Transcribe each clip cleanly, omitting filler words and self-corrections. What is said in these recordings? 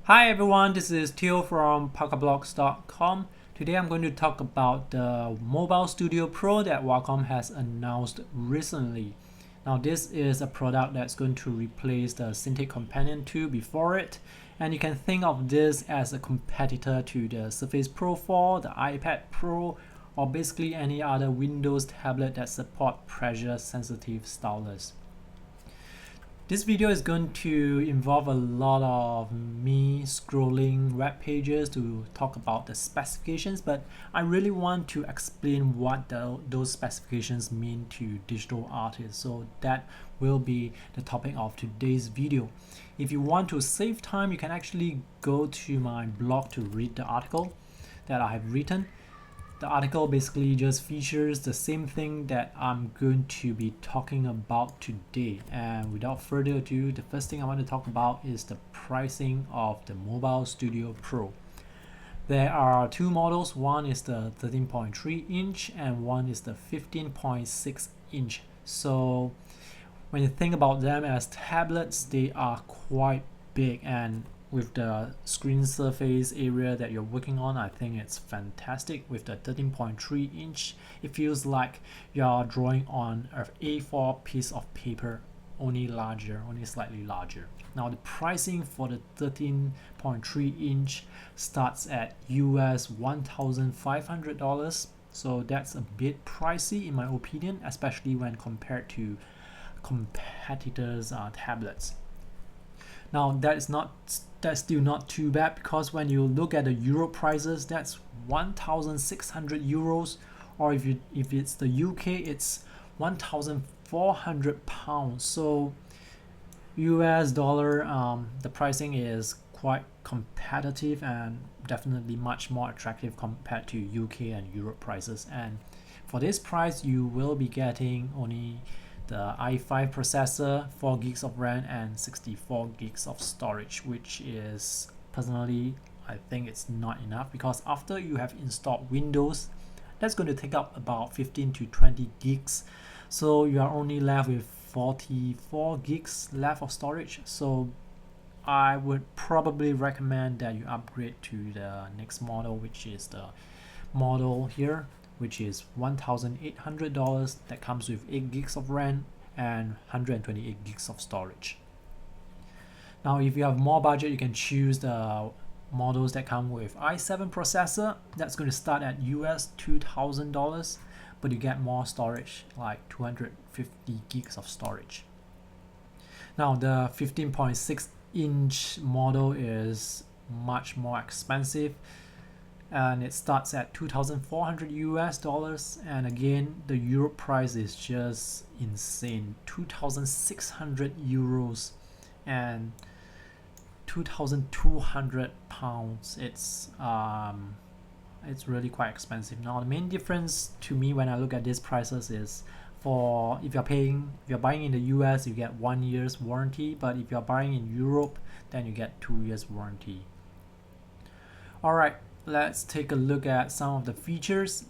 Hi everyone, this is Theo from ParkerBlogs.com. Today I'm going to talk about the Mobile Studio Pro that Wacom has announced recently. Now this is a product that's going to replace the Cintiq Companion 2 before it, and you can think of this as a competitor to the Surface Pro 4, the iPad Pro, or basically any other Windows tablet that support pressure sensitive stylus. This video is going to involve a lot of me scrolling web pages to talk about the specifications, but I really want to explain what those specifications mean to digital artists. So that will be the topic of today's video. If you want to save time, you can actually go to my blog to read the article that I have written. The article basically just features the same thing that I'm going to be talking about today. And without further ado, the first thing I want to talk about is the pricing of the Mobile Studio Pro. There are two models. One is the 13.3 inch and one is the 15.6 inch. So when you think about them as tablets, they are quite big, and with the screen surface area that you're working on, I think it's fantastic. With the 13.3 inch, it feels like you're drawing on an A4 piece of paper, only slightly larger. Now the pricing for the 13.3 inch starts at US $1,500, so that's a bit pricey in my opinion, especially when compared to competitors' tablets. Now that's still not too bad, because when you look at the Euro prices, that's 1,600 euros, or if it's the UK, it's 1,400 pounds. So US dollar, the pricing is quite competitive and definitely much more attractive compared to UK and Europe prices. And for this price, you will be getting only the i5 processor, 4 gigs of RAM and 64 gigs of storage, which is personally, I think it's not enough, because after you have installed Windows, that's going to take up about 15 to 20 gigs. So you are only left with 44 gigs left of storage. So I would probably recommend that you upgrade to the next model, which is the model here, which is $1,800, that comes with 8 gigs of RAM and 128 gigs of storage. Now if you have more budget, you can choose the models that come with i7 processor. That's going to start at US $2,000, but you get more storage, like 250 gigs of storage. Now the 15.6 inch model is much more expensive, and it starts at 2,400 US dollars, and again the Euro price is just insane, 2,600 euros and 2,200 pounds. It's really quite expensive. Now the main difference to me when I look at these prices is, for if you're buying in the US, you get 1 year's warranty, but if you're buying in Europe, then you get 2 years warranty. Alright, let's take a look at some of the features.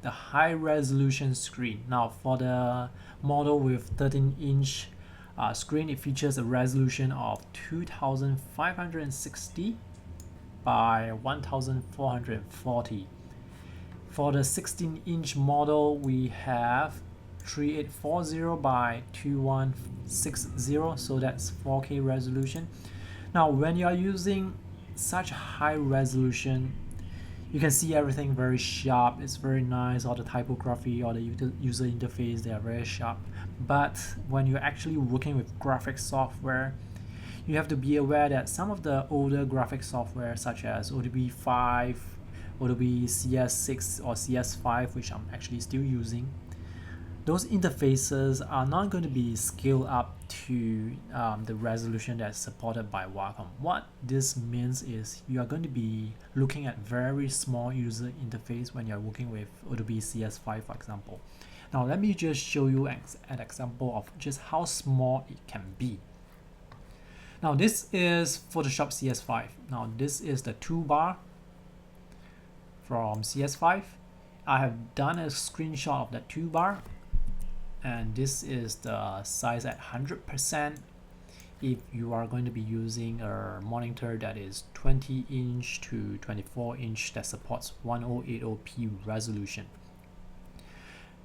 The high resolution screen. Now for the model with 13 inch screen, it features a resolution of 2560 by 1440. For the 16 inch model, we have 3840 by 2160, so that's 4K resolution. Now when you are using such high resolution, you can see everything very sharp. It's very nice. All the typography or the user interface, they are very sharp. But when you're actually working with graphics software, you have to be aware that some of the older graphics software, such as Adobe 5, Adobe CS6 or CS5, which I'm actually still using, those interfaces are not going to be scaled up to the resolution that's supported by Wacom. What this means is you are going to be looking at very small user interface when you're working with Adobe CS5, for example. Now let me just show you an example of just how small it can be. Now this is Photoshop CS5. Now this is the toolbar from CS5. I have done a screenshot of that toolbar, and this is the size at 100%. if you are going to be using a monitor that is 20 inch to 24 inch that supports 1080p resolution.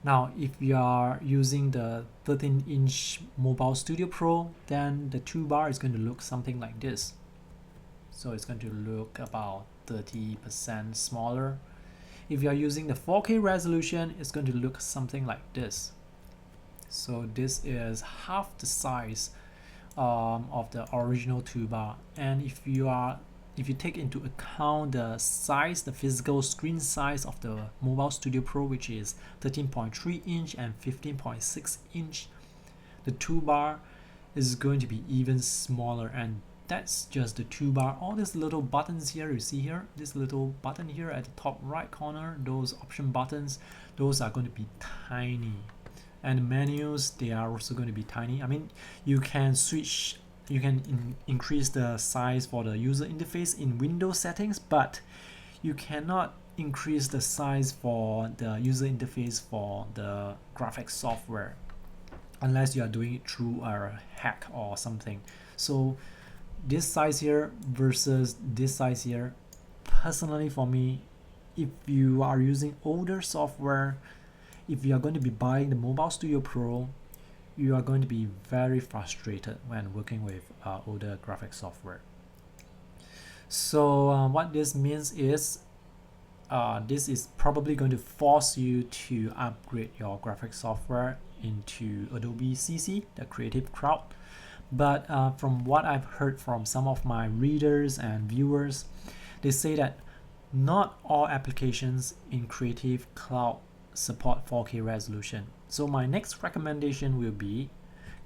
Now, if you are using the 13-inch MobileStudio Pro, then the toolbar is going to look something like this. So it's going to look about 30% smaller. If you are using the 4K resolution, it's going to look something like this. So this is half the size of the original toolbar. And if you take into account the size, the physical screen size of the MobileStudio Pro, which is 13.3 inch and 15.6 inch, the toolbar is going to be even smaller. And that's just the toolbar. All these little buttons here, you see here, this little button here at the top right corner, those option buttons, those are going to be tiny. And the menus, they are also going to be tiny. I mean, you can switch, you can increase the size for the user interface in Windows settings, but you cannot increase the size for the user interface for the graphics software unless you are doing it through a hack or something. So this size here versus this size here, personally for me, if you are using older software, if you are going to be buying the MobileStudio Pro, you are going to be very frustrated when working with older graphics software. So what this means is this is probably going to force you to upgrade your graphics software into Adobe CC, the Creative Cloud. But from what I've heard from some of my readers and viewers, they say that not all applications in Creative Cloud support 4K resolution. So my next recommendation will be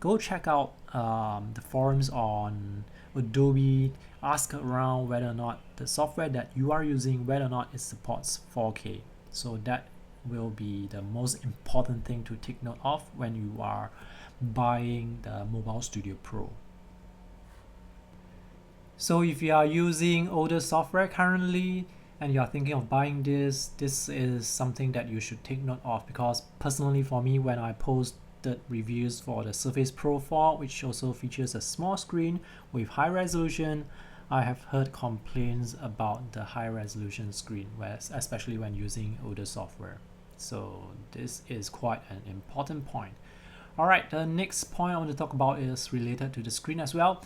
go check out the forums on Adobe, ask around whether or not the software that you are using, whether or not it supports 4K. So that will be the most important thing to take note of when you are buying the MobileStudio Pro. So if you are using older software currently, and you are thinking of buying this is something that you should take note of, because personally for me, when I posted reviews for the Surface Pro 4, which also features a small screen with high resolution, I have heard complaints about the high resolution screen, especially when using older software. So this is quite an important point. Alright, the next point I want to talk about is related to the screen as well.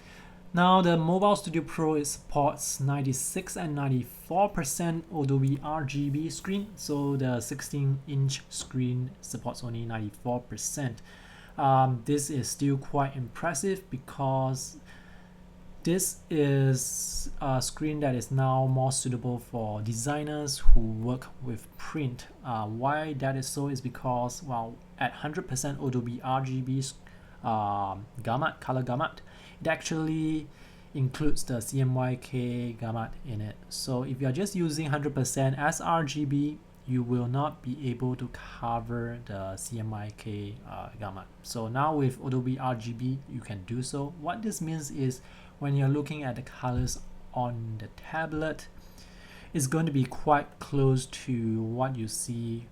Now the MobileStudio Pro supports 96 and 94% Adobe RGB screen, so the 16-inch screen supports only 94%. This is still quite impressive because this is a screen that is now more suitable for designers who work with print. Why that is so is because, well, at 100% Adobe RGB color gamut, it actually includes the CMYK gamut in it. So if you are just using 100% as RGB, you will not be able to cover the CMYK gamut. So now with Adobe RGB, you can do so. What this means is when you're looking at the colors on the tablet, it's going to be quite close to what you see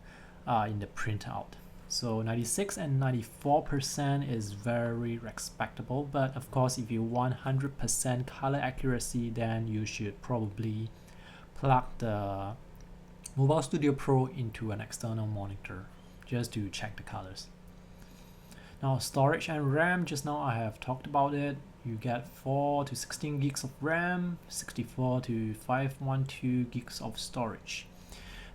in the printout. So 96 and 94% is very respectable, but of course if you want 100% color accuracy, then you should probably plug the MobileStudio Pro into an external monitor just to check the colors. Now storage and RAM, just now I have talked about it. You get 4 to 16 gigs of RAM, 64 to 512 gigs of storage.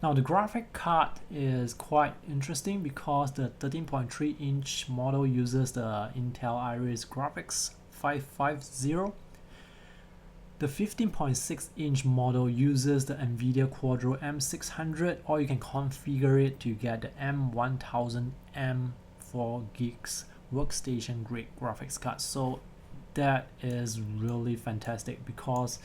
Now the graphic card is quite interesting because the 13.3-inch model uses the Intel Iris Graphics 550. The 15.6-inch model uses the NVIDIA Quadro M600, or you can configure it to get the M1000M 4 gigs workstation grade graphics card. So that is really fantastic because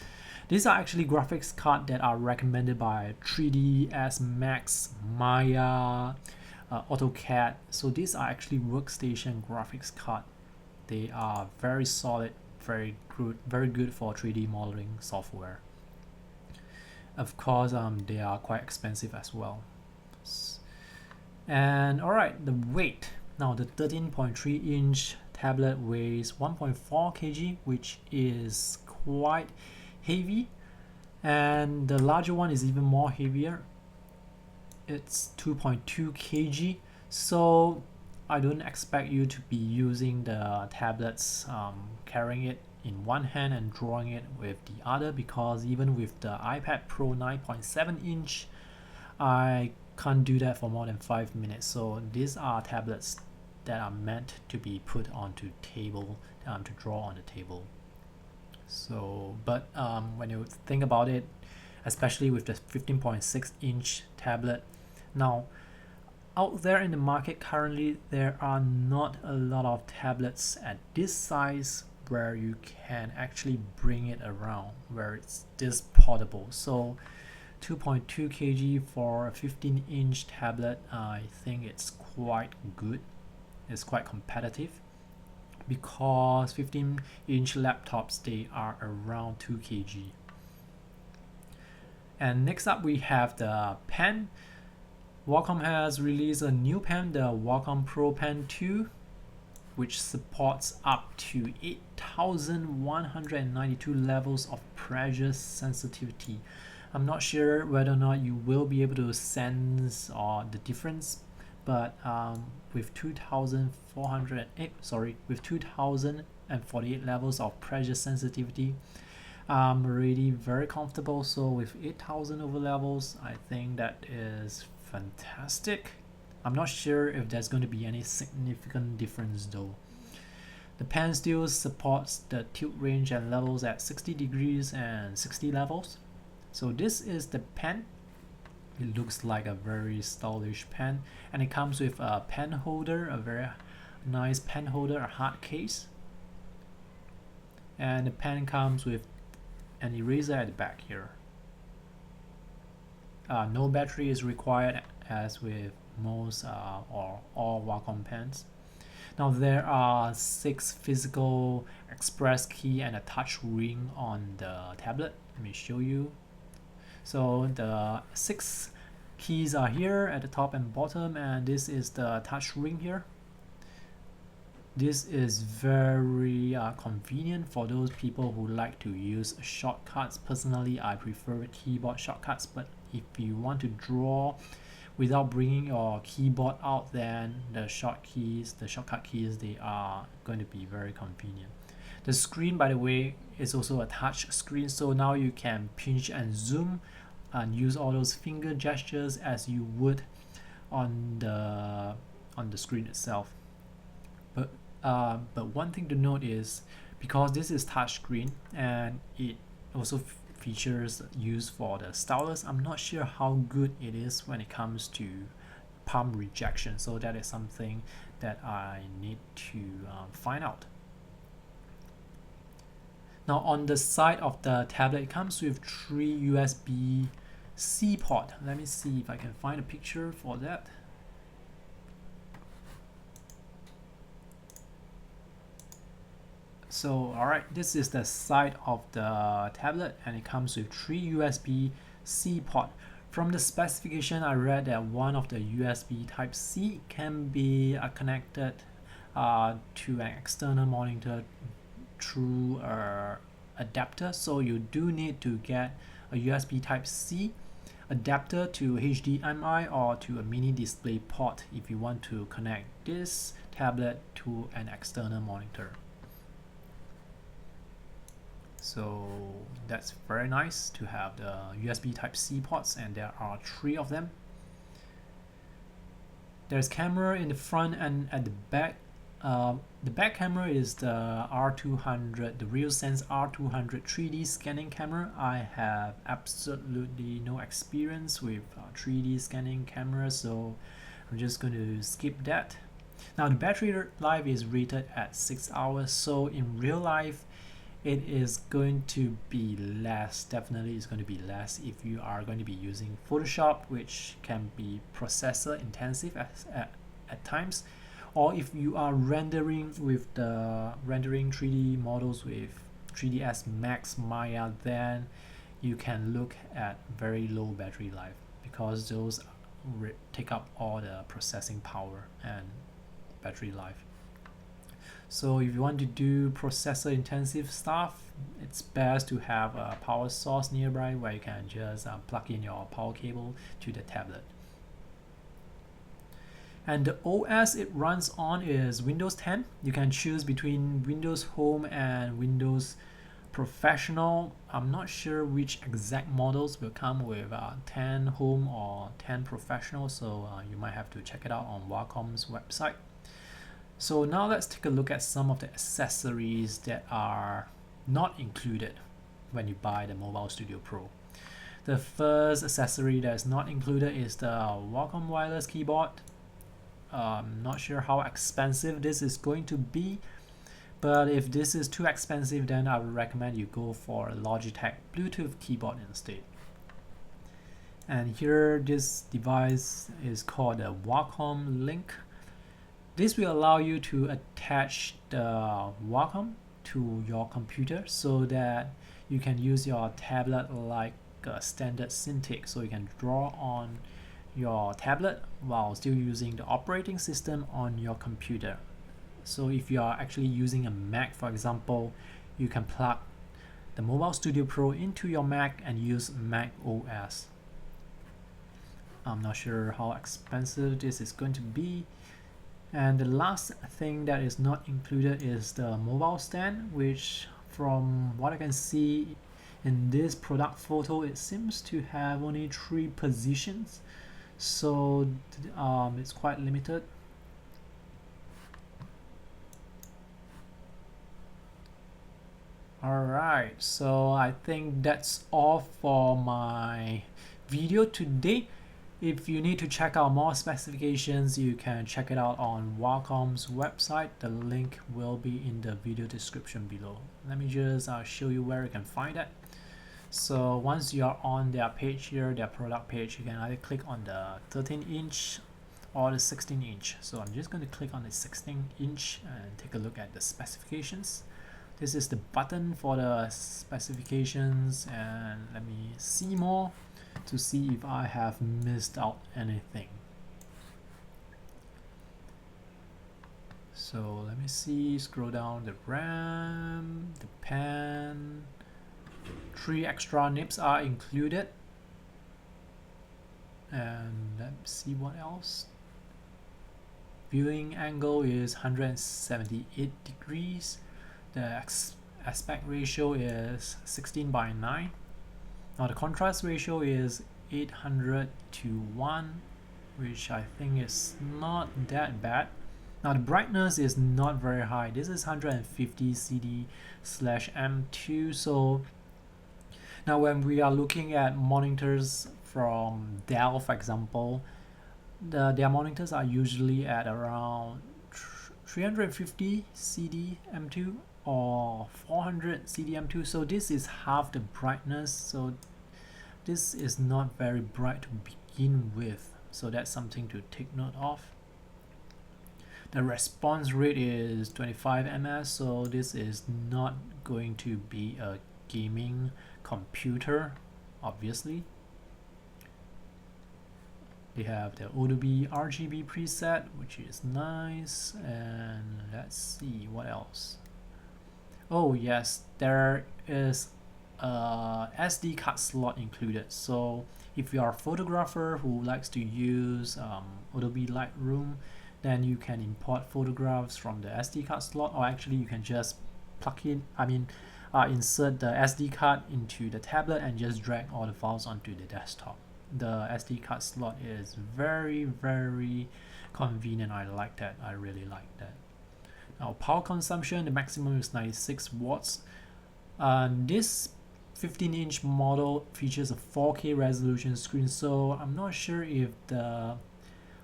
these are actually graphics cards that are recommended by 3ds Max, Maya, AutoCAD. So these are actually workstation graphics cards. They are very solid, very good for 3D modeling software. Of course, they are quite expensive as well. And alright, the weight. Now the 13.3-inch tablet weighs 1.4 kg, which is quite heavy, and the larger one is even more heavier. It's 2.2 kg, so I don't expect you to be using the tablets, carrying it in one hand and drawing it with the other, because even with the iPad Pro 9.7 inch, I can't do that for more than 5 minutes. So these are tablets that are meant to be put onto table, to draw on the table. So, but when you think about it, especially with the 15.6 inch tablet, now out there in the market currently, there are not a lot of tablets at this size where you can actually bring it around, where it's this portable. So 2.2 kg for a 15-inch tablet, I think it's quite good. It's quite competitive, because 15-inch laptops, they are around 2 kg. And next up we have the pen. Wacom has released a new pen, the Wacom Pro Pen 2, which supports up to 8,192 levels of pressure sensitivity. I'm not sure whether or not you will be able to sense the difference, but with 2,048 levels of pressure sensitivity, I'm already very comfortable. So with 8,000 over levels, I think that is fantastic. I'm not sure if there's going to be any significant difference though. The pen still supports the tilt range and levels at 60 degrees and 60 levels. So this is the pen. It looks like a very stylish pen, and it comes with a pen holder, a very nice pen holder, a hard case, and the pen comes with an eraser at the back here. No battery is required, as with most or all Wacom pens. Now there are 6 physical express key and a touch ring on the tablet. Let me show you. So the 6 keys are here at the top and bottom, and this is the touch ring here. This is very convenient for those people who like to use shortcuts. Personally, I prefer keyboard shortcuts, but if you want to draw without bringing your keyboard out, then the shortcut keys, they are going to be very convenient. The screen, by the way, is also a touch screen, so now you can pinch and zoom and use all those finger gestures as you would on the screen itself. But one thing to note is, because this is touch screen and it also features use for the stylus, I'm not sure how good it is when it comes to palm rejection. So that is something that I need to find out. Now on the side of the tablet, it comes with 3 USB-C port. Let me see if I can find a picture for that. So alright, this is the side of the tablet, and it comes with 3 USB-C port. From the specification, I read that one of the USB Type-C can be connected to an external monitor through an adapter. So you do need to get a USB Type-C adapter to HDMI or to a mini display port if you want to connect this tablet to an external monitor. So that's very nice to have the USB Type-C ports, and there are 3 of them. There's camera in the front and at the back. The back camera is the R200, the RealSense R200 3D scanning camera. I have absolutely no experience with 3D scanning cameras, so I'm just going to skip that. Now the battery life is rated at 6 hours, so in real life it is going to be less. Definitely it's going to be less if you are going to be using Photoshop, which can be processor intensive at times, or if you are rendering 3D models with 3ds Max Maya, then you can look at very low battery life, because those take up all the processing power and battery life. So if you want to do processor intensive stuff, it's best to have a power source nearby where you can just plug in your power cable to the tablet. And the OS it runs on is Windows 10. You can choose between Windows Home and Windows Professional. I'm not sure which exact models will come with 10 Home or 10 Professional, so you might have to check it out on Wacom's website. So now let's take a look at some of the accessories that are not included when you buy the MobileStudio Pro. The first accessory that is not included is the Wacom wireless keyboard. Not sure how expensive this is going to be, but if this is too expensive, then I would recommend you go for a Logitech Bluetooth keyboard instead. And here this device is called a Wacom Link. This will allow you to attach the Wacom to your computer so that you can use your tablet like a standard Cintiq, so you can draw on your tablet while still using the operating system on your computer. So if you are actually using a Mac, for example, you can plug the MobileStudio Pro into your Mac and use Mac OS. I'm not sure how expensive this is going to be. And the last thing that is not included is the mobile stand, which from what I can see in this product photo, it seems to have only 3 positions. So it's quite limited. Alright, so I think that's all for my video today. If you need to check out more specifications, you can check it out on Wacom's website. The link will be in the video description below. Let me just show you where you can find it. So once you are on their page here, their product page, you can either click on the 13-inch or the 16-inch. So I'm just going to click on the 16-inch and take a look at the specifications. This is the button for the specifications, and let me see more to see if I have missed out anything. So let me see, scroll down the RAM, the pen. 3 extra nibs are included, and let's see what else. Viewing angle is 178 degrees. The aspect ratio is 16:9. Now the contrast ratio is 800:1, which I think is not that bad. Now the brightness is not very high. This is 150 CD/M2. So now when we are looking at monitors from Dell, for example, their monitors are usually at around 350 CD/M2 or 400 CD/M2. So this is half the brightness. So this is not very bright to begin with. So that's something to take note of. The response rate is 25 ms, so this is not going to be a gaming computer, obviously. They have the Adobe RGB preset, which is nice. And let's see what else. Oh yes, there is a SD card slot included. So if you are a photographer who likes to use Adobe Lightroom, then you can import photographs from the SD card slot, or actually you can just insert the SD card into the tablet and just drag all the files onto the desktop. The SD card slot is very, very convenient. I like that. I really like that. Now power consumption, the maximum is 96 watts. This 15-inch model features a 4K resolution screen, so I'm not sure if the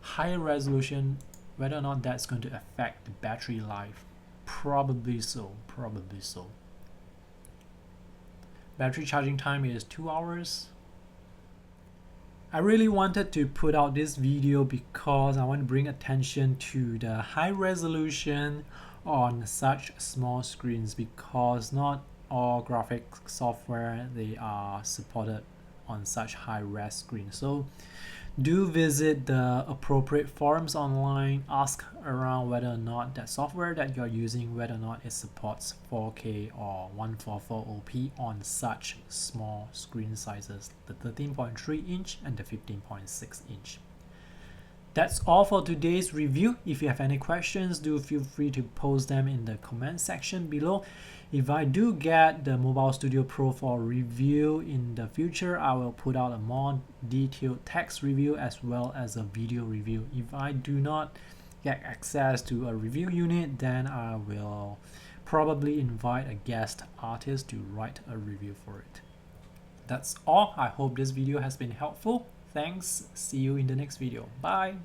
higher resolution, whether or not that's going to affect the battery life. Probably so. Battery charging time is 2 hours. I really wanted to put out this video because I want to bring attention to the high resolution on such small screens, because not all graphic software they are supported on such high-res screen. So do visit the appropriate forums online, ask around whether or not that software that you're using, whether or not it supports 4K or 144OP on such small screen sizes, the 13.3 inch and the 15.6 inch. That's all for today's review. If you have any questions, do feel free to post them in the comment section below. If I do get the Mobile Studio Pro for review in the future, I will put out a more detailed text review as well as a video review. If I do not get access to a review unit, then I will probably invite a guest artist to write a review for it. That's all. I hope this video has been helpful. Thanks. See you in the next video. Bye.